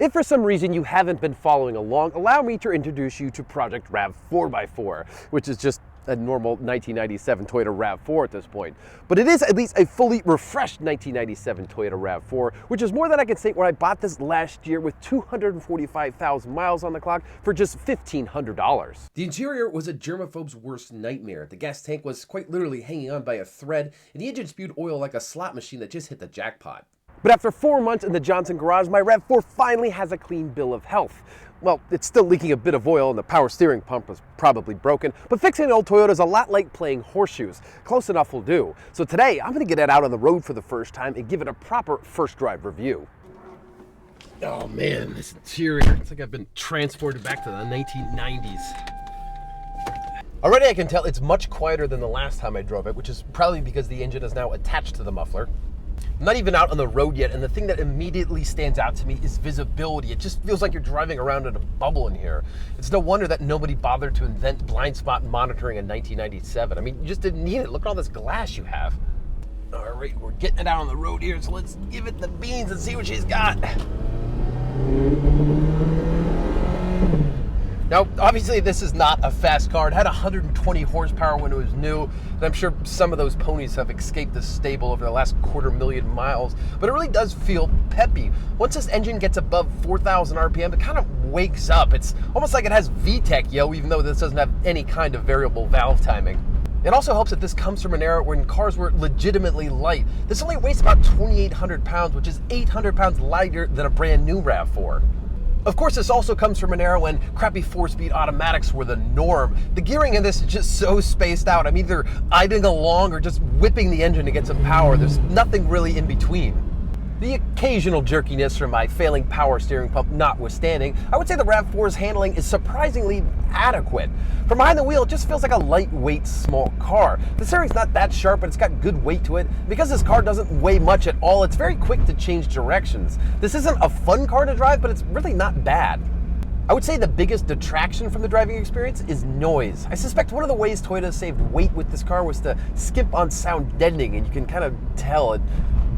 If for some reason you haven't been following along, allow me to introduce you to Project RAV4X4, which is just a normal 1997 Toyota RAV4 at this point. But it is at least a fully refreshed 1997 Toyota RAV4, which is more than I can say when I bought this last year with 245,000 miles on the clock for just $1,500. The interior was a germaphobe's worst nightmare. The gas tank was quite literally hanging on by a thread, and the engine spewed oil like a slot machine that just hit the jackpot. But after 4 months in the Johnson garage, my RAV4 finally has a clean bill of health. Well, it's still leaking a bit of oil and the power steering pump was probably broken, but fixing an old Toyota is a lot like playing horseshoes. Close enough will do. So today, I'm gonna get it out on the road for the first time and give it a proper first drive review. Oh man, this interior, it's like I've been transported back to the 1990s. Already I can tell it's much quieter than the last time I drove it, which is probably because the engine is now attached to the muffler. I'm not even out on the road yet, and the thing that immediately stands out to me is visibility. It just feels like you're driving around in a bubble in here. It's no wonder that nobody bothered to invent blind spot monitoring in 1997. I mean, you just didn't need it. Look at all this glass you have. All right, we're getting it out on the road here, so let's give it the beans and see what she's got. Now, obviously this is not a fast car. It had 120 horsepower when it was new, and I'm sure some of those ponies have escaped the stable over the last 250,000 miles, but it really does feel peppy. Once this engine gets above 4,000 RPM, it kind of wakes up. It's almost like it has VTEC, even though this doesn't have any kind of variable valve timing. It also helps that this comes from an era when cars were legitimately light. This only weighs about 2,800 pounds, which is 800 pounds lighter than a brand new RAV4. Of course, this also comes from an era when crappy 4-speed automatics were the norm. The gearing in this is just so spaced out. I'm either idling along or just whipping the engine to get some power. There's nothing really in between. The occasional jerkiness from my failing power steering pump notwithstanding, I would say the RAV4's handling is surprisingly adequate. From behind the wheel, it just feels like a lightweight, small car. The steering's not that sharp, but it's got good weight to it. Because this car doesn't weigh much at all, it's very quick to change directions. This isn't a fun car to drive, but it's really not bad. I would say the biggest detraction from the driving experience is noise. I suspect one of the ways Toyota saved weight with this car was to skip on sound deadening, and you can kind of tell it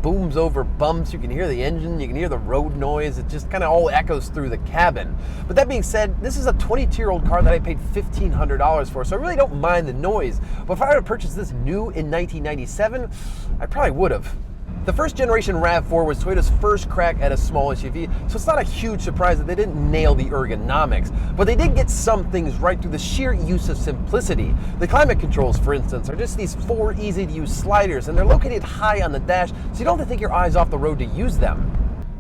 booms over bumps. You can hear the engine, you can hear the road noise. It just kind of all echoes through the cabin. But that being said, this is a 22-year-old car that I paid $1,500 for, so I really don't mind the noise. But if I were to purchase this new in 1997, I probably would have. The first generation RAV4 was Toyota's first crack at a small SUV, so it's not a huge surprise that they didn't nail the ergonomics. But they did get some things right through the sheer use of simplicity. The climate controls, for instance, are just these 4 easy-to-use sliders, and they're located high on the dash, so you don't have to take your eyes off the road to use them.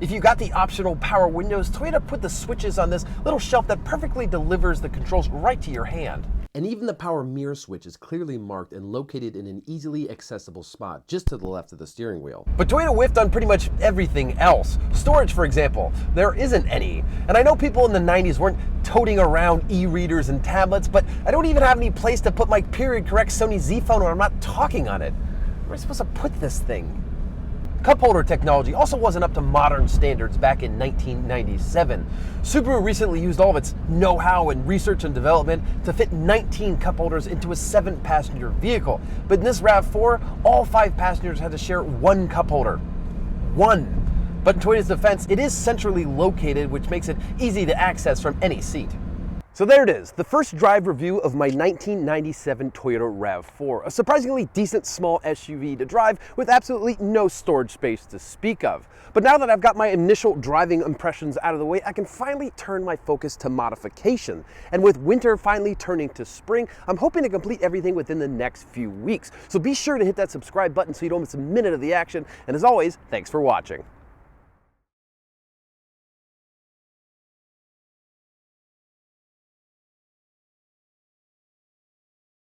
If you got the optional power windows, Toyota put the switches on this little shelf that perfectly delivers the controls right to your hand. And even the power mirror switch is clearly marked and located in an easily accessible spot just to the left of the steering wheel. But Toyota whiffed on pretty much everything else. Storage, for example, there isn't any. And I know people in the 90s weren't toting around e-readers and tablets, but I don't even have any place to put my period correct Sony Z phone when I'm not talking on it. Where am I supposed to put this thing? Cup holder technology also wasn't up to modern standards back in 1997. Subaru recently used all of its know-how and research and development to fit 19 cup holders into a 7-passenger vehicle. But in this RAV4, all 5 passengers had to share 1 cup holder. 1. But in Toyota's defense, it is centrally located, which makes it easy to access from any seat. So there it is, the first drive review of my 1997 Toyota RAV4, a surprisingly decent small SUV to drive with absolutely no storage space to speak of. But now that I've got my initial driving impressions out of the way, I can finally turn my focus to modification. And with winter finally turning to spring, I'm hoping to complete everything within the next few weeks. So be sure to hit that subscribe button so you don't miss a minute of the action. And as always, thanks for watching.